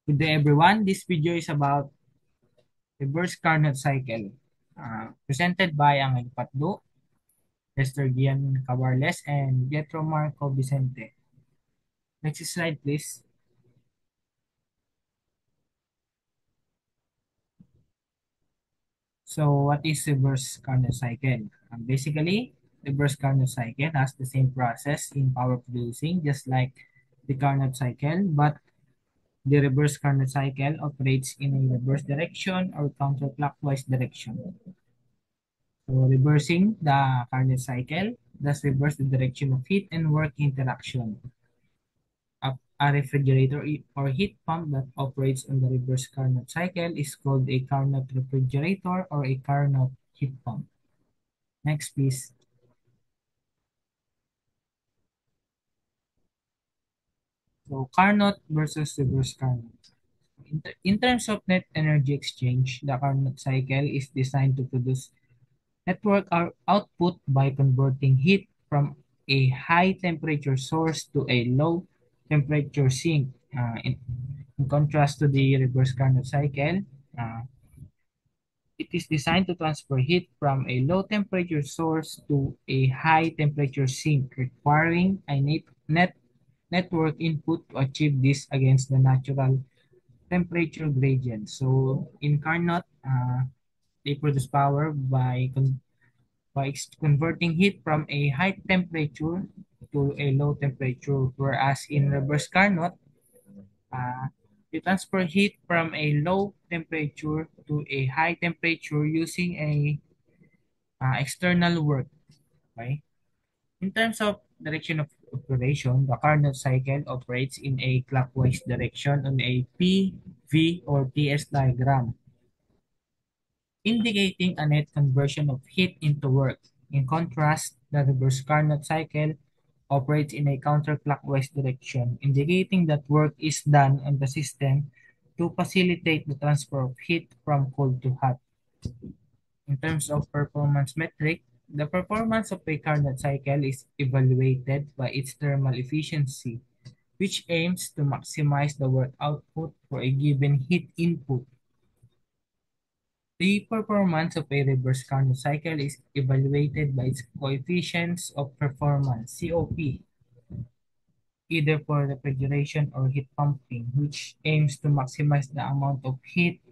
Good day everyone. This video is about reverse Carnot cycle. Presented by Angel Patdo, Lester Gian Cabarles, and Pietro Marco Vicente. Next slide please. So what is reverse Carnot cycle? Basically, reverse Carnot cycle has the same process in power producing just like the Carnot cycle, but the reverse Carnot cycle operates in a reverse direction or counterclockwise direction. So reversing the Carnot cycle thus reverse the direction of heat and work interaction. A refrigerator or heat pump that operates on the reverse Carnot cycle is called a Carnot refrigerator or a Carnot heat pump. Next, please. So Carnot versus reverse Carnot. In terms of net energy exchange, the Carnot cycle is designed to produce network output by converting heat from a high temperature source to a low temperature sink. In contrast to the reverse Carnot cycle, uh, it is designed to transfer heat from a low temperature source to a high temperature sink, requiring a network input to achieve this against the natural temperature gradient. So in Carnot, they produce power by converting heat from a high temperature to a low temperature, whereas in reverse Carnot, you transfer heat from a low temperature to a high temperature using a external work. Okay? In terms of direction of operation, the Carnot cycle operates in a clockwise direction on a P, V, or TS diagram, indicating a net conversion of heat into work. In contrast, the reverse Carnot cycle operates in a counterclockwise direction, indicating that work is done on the system to facilitate the transfer of heat from cold to hot. In terms of performance metric, the performance of a Carnot cycle is evaluated by its thermal efficiency, which aims to maximize the work output for a given heat input. The performance of a reverse Carnot cycle is evaluated by its coefficients of performance, COP, either for refrigeration or heat pumping, which aims to maximize the amount of heat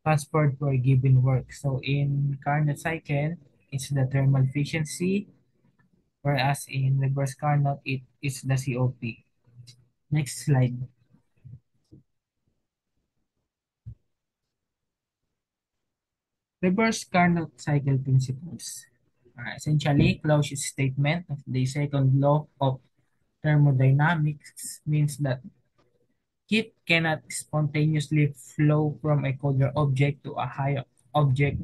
transferred for a given work. So in Carnot cycle, it's the thermal efficiency, whereas in reverse Carnot, it is the COP. Next slide. Reverse Carnot cycle principles. Essentially, Clausius statement of the second law of thermodynamics means that heat cannot spontaneously flow from a colder object to a higher object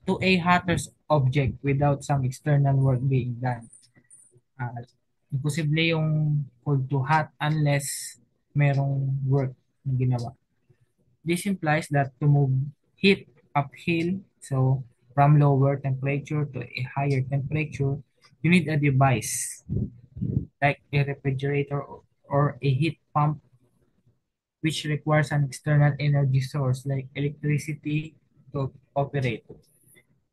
to a hotter object without some external work being done. Imposible yung cold to hot unless merong work na ginawa. This implies that to move heat uphill, so from lower temperature to a higher temperature, you need a device like a refrigerator or a heat pump which requires an external energy source like electricity to operate.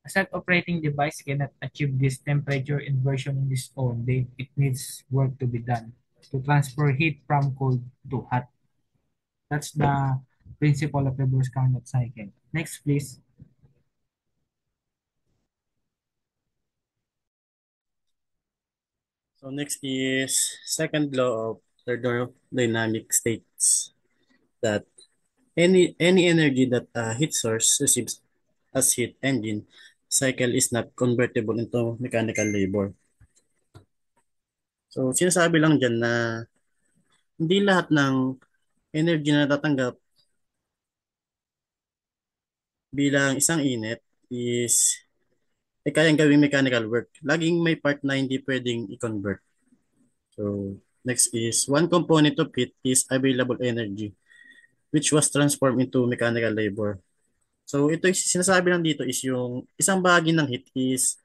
A self-operating device cannot achieve this temperature inversion on its own. It needs work to be done to transfer heat from cold to hot. That's the principle of reverse Carnot cycle. Next, please. So next is second law of thermodynamic states that any energy that a heat source receives as heat engine cycle is not convertible into mechanical labor. So sinasabi lang dyan na hindi lahat ng energy na natatanggap bilang isang init is kayang gawing mechanical work. Laging may part na hindi pwedeng i-convert. So next is one component of heat is available energy which was transformed into mechanical labor. So ito yung sinasabi lang dito is yung isang bahagi ng heat is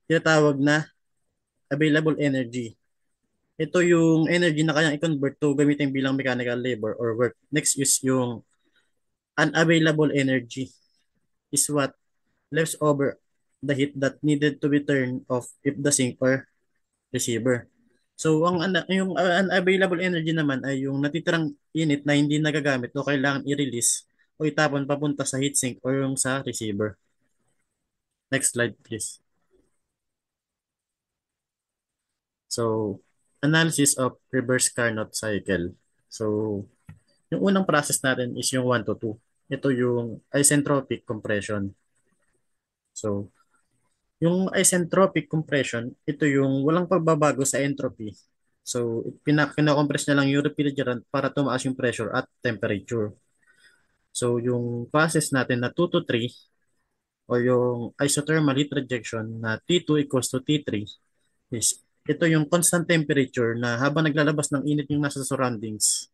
tinatawag na available energy. Ito yung energy na kayang i-convert to gamitin bilang mechanical labor or work. Next is yung unavailable energy is what left over the heat that needed to be turned off if the sink or receiver. So, yung unavailable energy naman ay yung natitirang init na hindi nagagamit o kailangan i-release o itapon papunta sa heatsink o yung sa receiver. Next slide, please. So, analysis of reverse Carnot cycle. So, yung unang process natin is yung 1 to 2. Ito yung isentropic compression. So, yung isentropic compression, ito yung walang pagbabago sa entropy. So, kinakompress na lang yung refrigerant para tumaas yung pressure at temperature. So, yung process natin na 2 to 3 o yung isothermal heat rejection na T2 equals to T3 is ito yung constant temperature na habang naglalabas ng init yung nasa surroundings.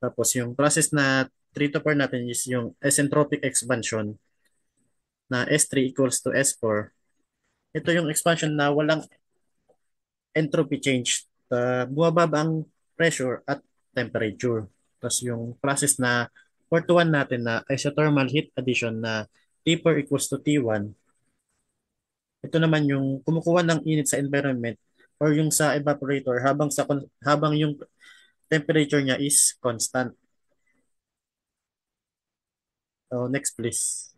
Tapos yung process na 3 to 4 natin is yung isentropic expansion na S3 equals to S4. Ito yung expansion na walang entropy change. Bumababa ang pressure at temperature. Tapos yung process na 4 to 1 natin na isothermal heat addition na T4 equals to T1. Ito naman yung kumukuha ng init sa environment or yung sa evaporator habang yung temperature niya is constant. So next please.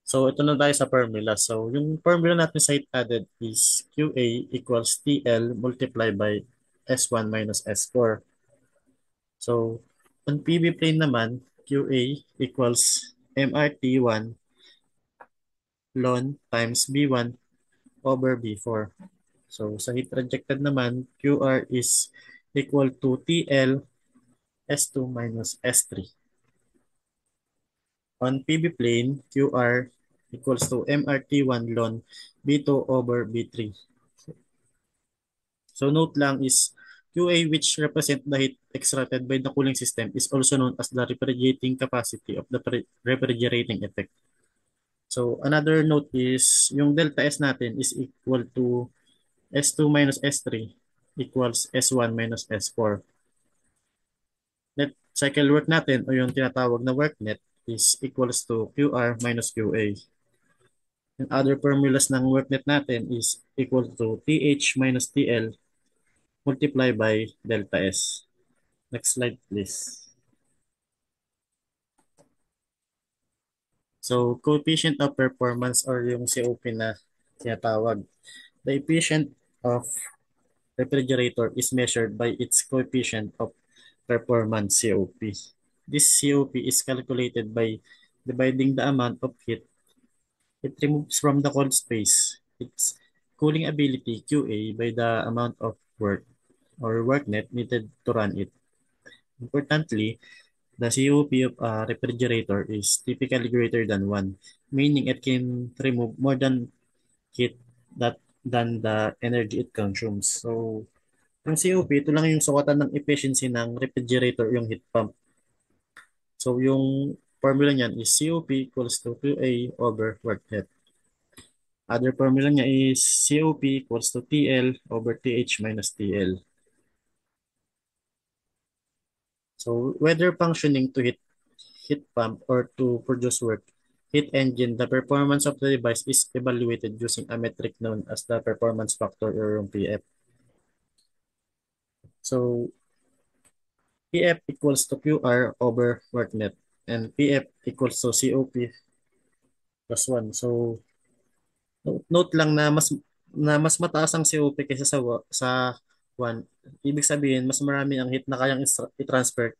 So ito na tayo sa formula. So yung formula natin sa heat added is QA equals TL multiplied by S1 minus S4. So on PV plane naman, QA equals MRT1 ln times B1 over B4. So sa heat rejected naman, QR is equal to TL S2 minus S3. On PB plane, QR equals to MRT1 ln B2 over B3. So note lang is QA which represent the heat extracted by the cooling system is also known as the refrigerating capacity of the refrigerating effect. So another note is yung delta S natin is equal to S2 minus S3 equals S1 minus S4. Net cycle work natin o yung tinatawag na work net is equals to QR minus QA. Yung other formulas ng work net natin is equal to TH minus TL multiplied by delta S. Next slide, please. So, coefficient of performance or yung COP na tinatawag. The efficient of refrigerator is measured by its coefficient of performance COP. This COP is calculated by dividing the amount of heat it removes from the cold space its cooling ability QA by the amount of work or work net needed to run it. Importantly, the COP of a refrigerator is typically greater than 1, meaning it can remove more than heat than the energy it consumes. So, yung COP, ito lang yung sukatan ng efficiency ng refrigerator, yung heat pump. So, yung formula niyan is COP equals to QA over work net. Other formula niya is COP equals to TL over TH minus TL. So, whether functioning to heat pump or to produce work, heat engine, the performance of the device is evaluated using a metric known as the performance factor or yung PF. So, PF equals to QR over work net and PF equals to COP plus 1. So, note lang na mas mataas ang COP kaysa sa 1. Ibig sabihin, mas marami ang heat na kayang i-transfer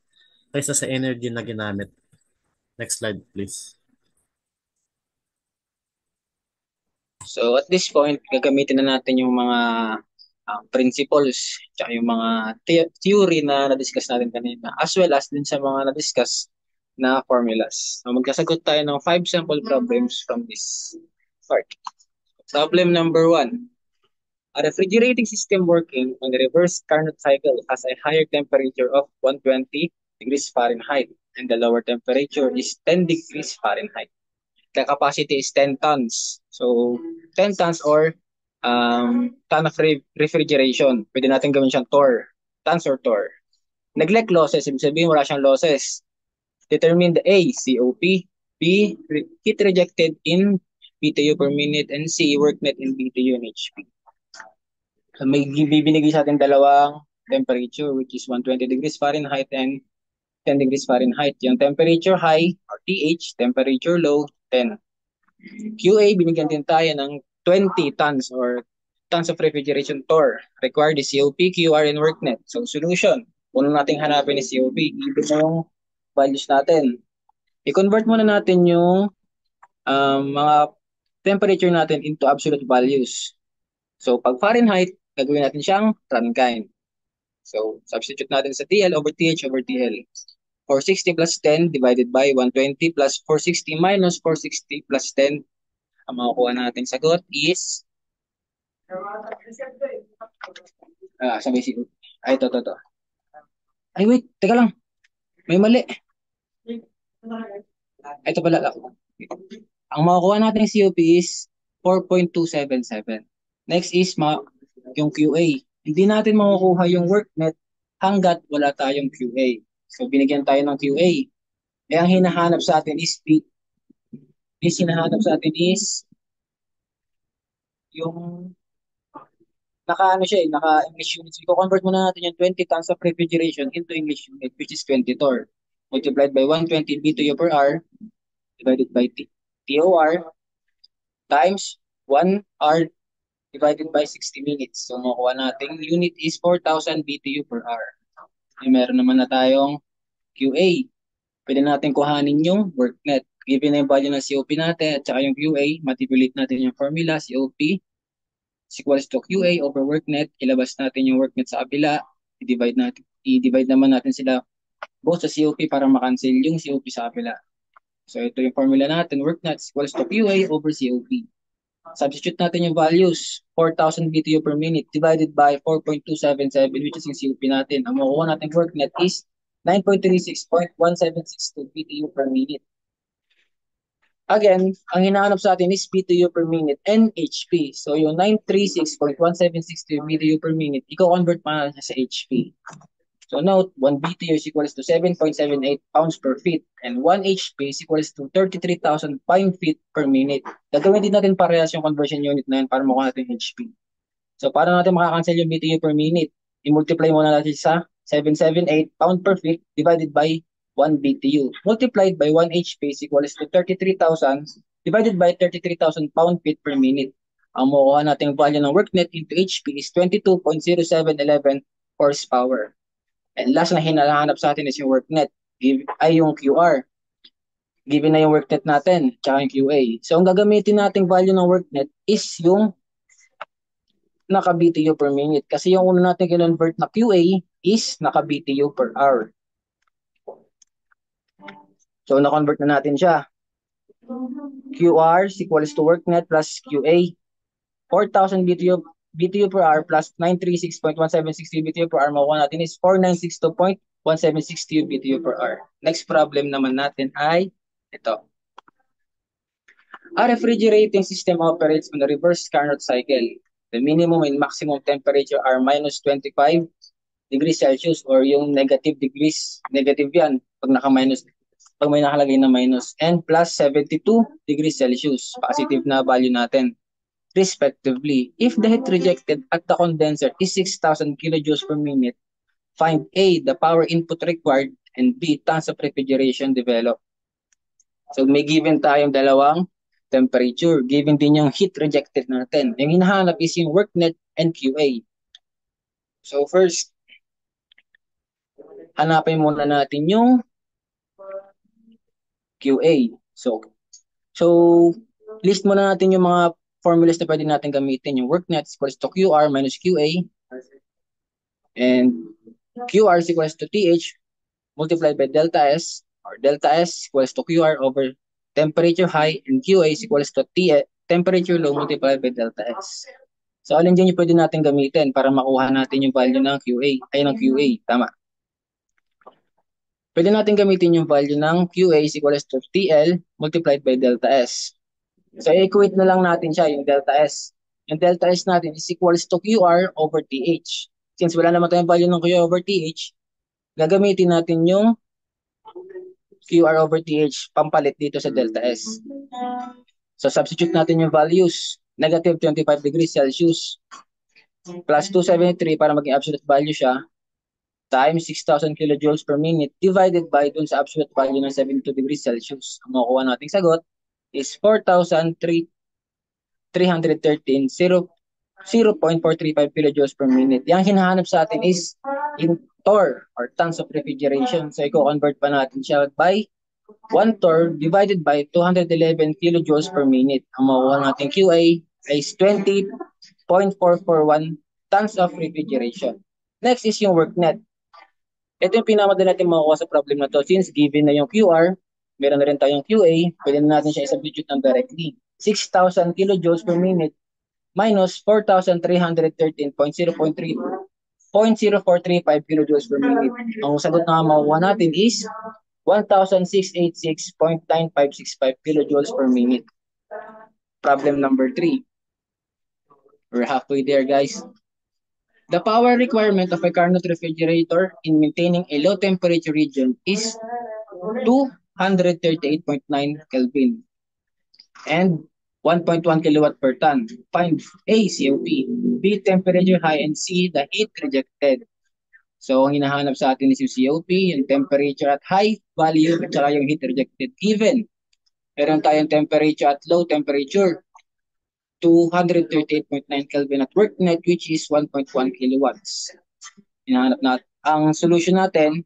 kaysa sa energy na ginamit. Next slide, please. So at this point, gagamitin na natin yung mga principles tsaka yung mga theory na na-discuss natin kanina as well as din sa mga na-discuss na formulas. So magkasagot tayo ng 5 sample problems from this part. Problem number 1. A refrigerating system working on the reverse Carnot cycle has a higher temperature of 120 degrees Fahrenheit and the lower temperature is 10 degrees Fahrenheit. The capacity is 10 tons. So, 10 tons or ton of refrigeration. Pwede natin gawin siyang torr. Tons or torr. Neglect losses. Ibig sabihin wala siyang losses. Determine the A, COP. B, heat rejected in BTU per minute. And C, work net in BTU and HP. So, may bibinigay sa atin dalawang temperature which is 120 degrees Fahrenheit and 10 degrees Fahrenheit. Yung temperature high or TH, temperature low, 10. QA, binigyan din tayo ng 20 tons or tons of refrigeration torr. Required is COP, QR, and worknet. So, solution. Unang nating hanapin is COP. Ibig na yung values natin. I-convert muna natin yung mga temperature natin into absolute values. So, pag Fahrenheit, gagawin natin siyang Rankine. So, substitute natin sa TL over TH over TL. 460 plus 10 divided by 120 plus 460 minus 460 plus 10. Ang makukuha natin sagot is sabay si ay to. Ay wait, teka lang. May mali. Ito pala ako. Ang makukuha natin COP is 4.277. Next is yung QA. Hindi natin makukuha yung worknet hanggat wala tayong QA. So binigyan tayo ng QA. Eh ang hinahanap sa atin is yung naka-ano siya naka-English unit. So, i-convert muna natin yung 20 tons of refrigeration into English unit, which is 20 torr. Multiplied by 120 BTU per hour, divided by TOR, times 1 hour divided by 60 minutes. So, makuha natin, unit is 4,000 BTU per hour. E, meron naman na tayong QA. Pwede natin kuhanin yung worknet. Given na yung value ng COP natin at saka yung QA, manipulate natin yung formula, COP is equals to QA over worknet. Ilabas natin yung worknet sa kabila. I-divide naman natin sila both sa COP para makancel yung COP sa kabila. So ito yung formula natin. Worknet is equals to QA over COP. Substitute natin yung values. 4,000 BTU per minute divided by 4.277 which is yung COP natin. Ang makukuha natin worknet is 9.36.1762 BTU per minute. Again, ang hinahanap sa atin is BTU per minute and HP. So yung 936.1762 BTU per minute, i-convert pa natin sa HP. So note, 1 BTU is equals to 7.78 pounds per feet and 1 HP is equals to 33,000 pound-feet per minute. Gagawin din natin parehas yung conversion unit na yun para makuha natin HP. So para natin makakancel yung BTU per minute, i-multiply muna natin sa 778 pound per feet divided by 1 BTU. Multiplied by 1 HP is equals to 33,000 divided by 33,000 pound-feet per minute. Ang makuha natin value ng worknet into HP is 22.0711 horsepower. And last na hinahanap sa atin is yung worknet, ay yung QR. Given na yung worknet natin, tsaka yung QA. So ang gagamitin nating value ng worknet is yung naka-BTU per minute. Kasi yung una natin kinonvert na QA is naka-BTU per hour. So na-convert na natin siya. QR is equals to worknet plus QA. 4,000 BTU per hour plus 936.1760 BTU per hour, makuha natin is 4,962.1760 BTU per hour. Next problem naman natin ay ito. A refrigerating system operates on a reverse Carnot cycle. The minimum and maximum temperature are minus 25 degrees Celsius or yung negative degrees. Negative yan pag may nakalagay na minus, and plus 72 degrees Celsius. Positive na value natin respectively. If the heat rejected at the condenser is 6,000 kilojoules per minute, find A, the power input required, and B, tons of refrigeration developed. So may given tayong dalawang temperature. Given din yung heat rejected natin. Yung hinahanap is yung worknet and QA. So first, hanapin muna natin yung QA. So list muna natin yung mga formulas na pwede natin gamitin. Yung worknet is equals to QR minus QA. And QR is equals to TH multiplied by delta S, or delta S equals to QR over temperature high, and QA is equals to temperature low multiplied by delta S. So alin dyan yung pwede natin gamitin para makuha natin yung value ng QA, ay ng QA, tama. Pwede natin gamitin yung value ng QA is equals to TL multiplied by delta S. So, i-equate na lang natin siya, yung delta S. Yung delta S natin is equals to QR over TH. Since wala naman tayong value ng QR over TH, gagamitin natin yung QR over TH pampalit dito sa delta S. So, substitute natin yung values. Negative 25 degrees Celsius plus 273 para maging absolute value siya times 6,000 kilojoules per minute divided by dun sa absolute value ng 72 degrees Celsius. Ang makukuha nating sagot is 4,313 0.435 kilojoules per minute. Yang hinahanap sa atin is in torr or tons of refrigeration. So, i-convert pa natin siya by 1 torr divided by 211 kilojoules per minute. Ang makukuha natin QA is 20.441 tons of refrigeration. Next is yung work net. Ito yung pinakamadali natin makukuha sa problem na to. Since given na yung QR, meron na rin tayong QA, pwede na natin siya i-substitute ng directly. 6,000 kilojoules per minute minus 4,313.0.0435 kilojoules per minute. Ang sagot na makukuha natin is 1,686.9565 kilojoules per minute. Problem number 3. We're halfway there, guys. The power requirement of a Carnot refrigerator in maintaining a low temperature region is 238.9 Kelvin and 1.1 kilowatt per ton. Find A, COP, B, temperature high, and C, the heat rejected. So, ang hinahanap sa atin is yung COP, yung temperature at high value, at saka yung heat rejected. Given, meron tayong temperature at low temperature, 238.9 Kelvin at work net, which is 1.1 kilowatts. Hinahanap natin. Ang solution natin,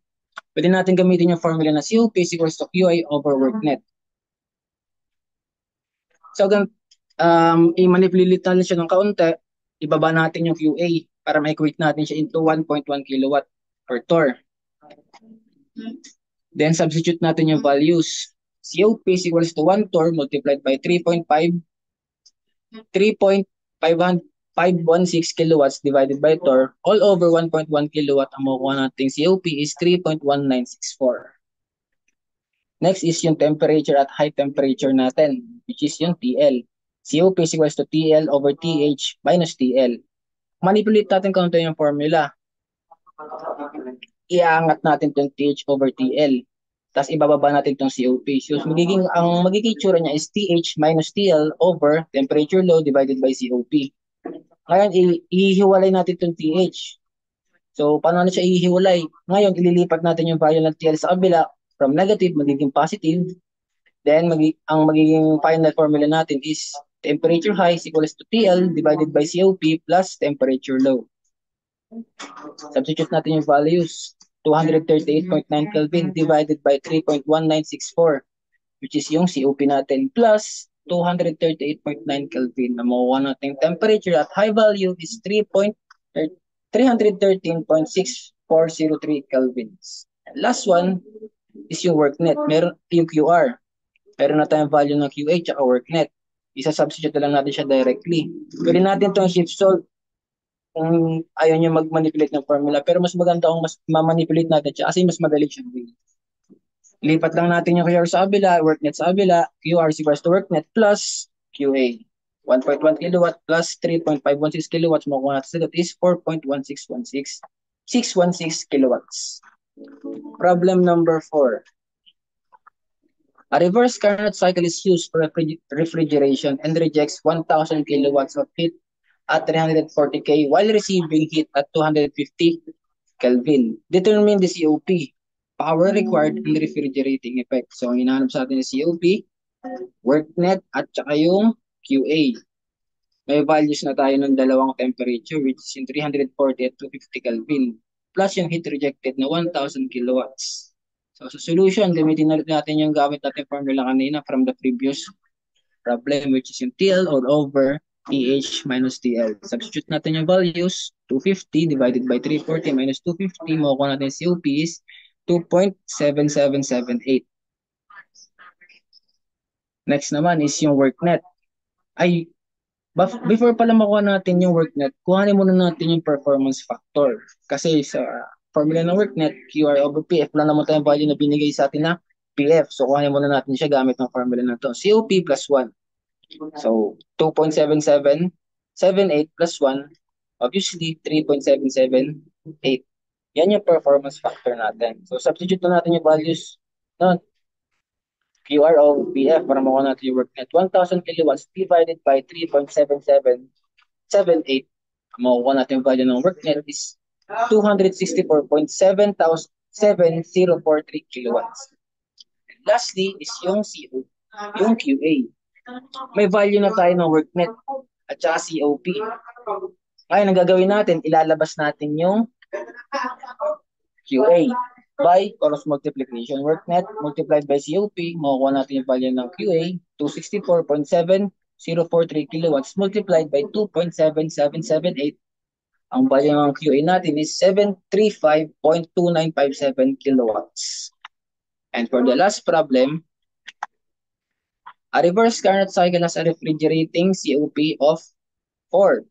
pwede natin gamitin yung formula na COP is equals to QA over work net. So, i-manipulate natin siya ng kaunti, ibaba natin yung QA para ma-equate natin siya into 1.1 kilowatt per torr. Then, substitute natin yung values. COP is equals to 1 torr multiplied by 3.5 3.516 kilowatts divided by torr, all over 1.1 kilowatt, ang makukuha nating COP is 3.1964. Next is yung temperature at high temperature natin, which is yung TL. COP is equals to TL over TH minus TL. Manipulate natin kung ito yung formula. Iaangat natin itong TH over TL. Tapos ibababa natin itong COP. So, ang magiging itsura niya is TH minus TL over temperature low divided by COP. Ngayon, ihiwalay natin itong TH. So, paano na siya ihiwalay? Ngayon, ililipat natin yung value ng TL sa kabila from negative, magiging positive. Then, ang magiging final formula natin is temperature high is equals to TL divided by COP plus temperature low. Substitute natin yung values. 238.9 Kelvin divided by 3.1964, which is yung COP natin, plus 238.9 Kelvin. Na makuha natin temperature at high value is 313.6403 Kelvins. And last one is yung work net. Meron yung QR. Meron na tayong value ng QA at work net. Isa-substitute na lang natin siya directly. Pwede natin itong shift solve kung ayaw nyo mag-manipulate ng formula. Pero mas maganda kung mas ma-manipulate natin siya kasi mas madali siya. Lipat lang natin yung QR sa kabila, work net sa kabila, QR is equals to work net plus QA. 1.1 kilowatt plus 3.516 kilowatts, makuha natin sa is 4.1616616 kilowatts. Problem number 4. A reverse Carnot cycle is used for refrigeration and rejects 1,000 kilowatts of heat at 340K while receiving heat at 250 Kelvin. Determine the COP, power required in refrigerating effect. So, ang hinahanap sa atin is COP, work net, at saka yung QA. May values na tayo ng dalawang temperature, which is yung 340 at 250 Kelvin, plus yung heat rejected na 1,000 kilowatts. So, sa solution, gamitin natin yung gamit natin formula kanina from the previous problem, which is yung TL all over TH minus TL. Substitute natin yung values, 250 divided by 340 minus 250, makukuha natin COP is 2.7778. Next naman is yung work net. Before pala makuha natin yung work net, kuhanin muna natin yung performance factor. Kasi sa formula ng worknet, QR over PF, lang naman tayong value na binigay sa atin na PF. So, kuhanin muna natin siya gamit ng formula na to. COP plus 1. So, 2.7778 plus 1, obviously, 3.778. Yan yung performance factor natin. So, substitute na natin yung values no? QR over PF para makuha natin yung worknet. 1,000 kilowatts divided by 3.7778. Makukuha natin yung value ng worknet is 264.7043 kilowatts. And lastly is yung yung QA. May value na tayo ng worknet at saka COP. Kaya ang gagawin natin, ilalabas natin yung QA by cross multiplication. Worknet multiplied by COP, makukuha natin yung value ng QA, 264.7043 kilowatts multiplied by 2.7778. Ang value ng QA natin is 735.2957 kilowatts. And for the last problem, a reverse Carnot cycle has a refrigerating COP of 4.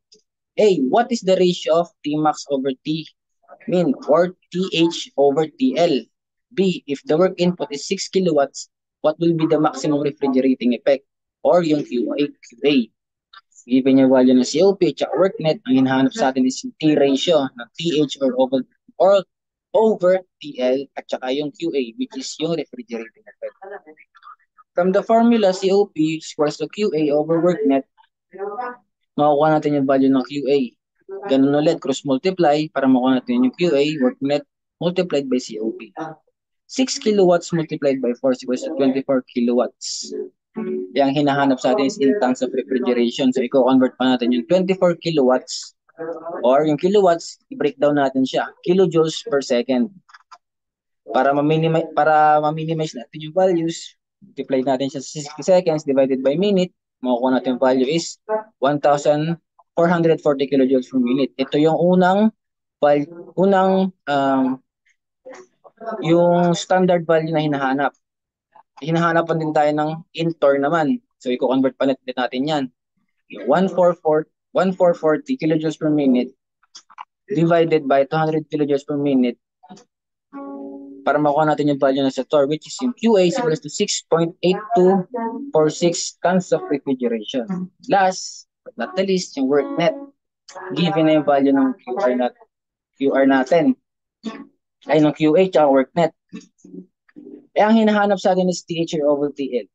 A. What is the ratio of Tmax over Tmin or TH over TL? B. If the work input is 6 kilowatts, what will be the maximum refrigerating effect? Or yung QA. Given yung value ng COP at worknet, ang hinahanap sa atin is yung T ratio ng TH or over TL at saka yung QA, which is yung refrigerating effect. From the formula, COP equals to QA over worknet, makukuha natin yung value ng QA. Ganun ulit, cross-multiply para makuha natin yung QA, worknet, multiplied by COP. 6 kilowatts multiplied by 4 equals to 24 kilowatts. Yung hinahanap sa atin is in terms of refrigeration. So, i-convert pa natin yung 24 kilowatts or yung kilowatts, i-breakdown natin siya. Kilojoules per second. Para ma-minimize natin yung values, multiply natin siya sa 60 seconds divided by minute, makukuha natin yung value is 1,440 kilojoules per minute. Ito yung yung standard value na hinahanap. Hinahanapan din tayo ng intor naman. So, i-convert pa natin yan. 1,440 kilojoules per minute divided by 200 kilojoules per minute para makuha natin yung value ng Sator, which is yung QA is equals to 6.8246 tons of refrigeration. Last but not the least, yung worknet. Given na yung value ng QR natin. Ay, ng QA tsaka worknet. Ang hinahanap sa atin is THR over TL.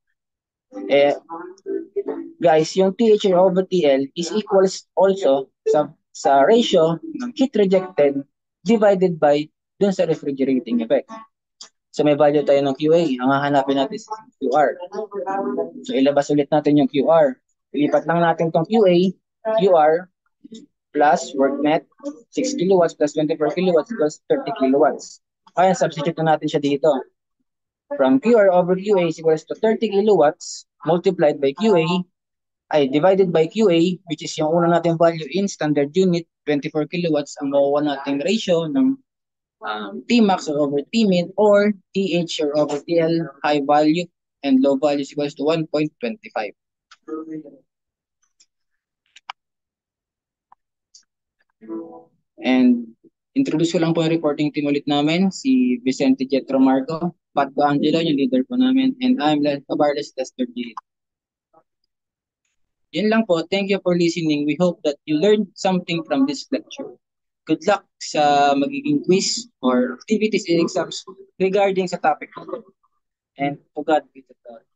Guys, yung THR over TL is equals also sa ratio ng heat rejected divided by dun sa refrigerating effect. So may value tayo ng QA. Ang hahanapin natin is QR. So ilabas ulit natin yung QR. Ilipat lang natin tong QA, QR, plus worknet, 6 kilowatts plus 24 kilowatts plus 30 kilowatts. Kaya substitute na natin siya dito. From QR over QA is equals to 30 kilowatts multiplied by QA, divided by QA, which is yung una natin value in standard unit, 24 kilowatts, ang makuha nating ratio ng Tmax over Tmin or TH or over TL, high value and low value is equals to 1.25. And introduce ko lang po yung reporting team ulit namin, si Vicente Jetro Marco, Pat Angelo, yung leader po namin, and I'm Len Cabarles, tester G. Yan lang po. Thank you for listening. We hope that you learned something from this lecture. Good luck sa magiging quiz or activities in exams regarding sa topic. And to God be the glory.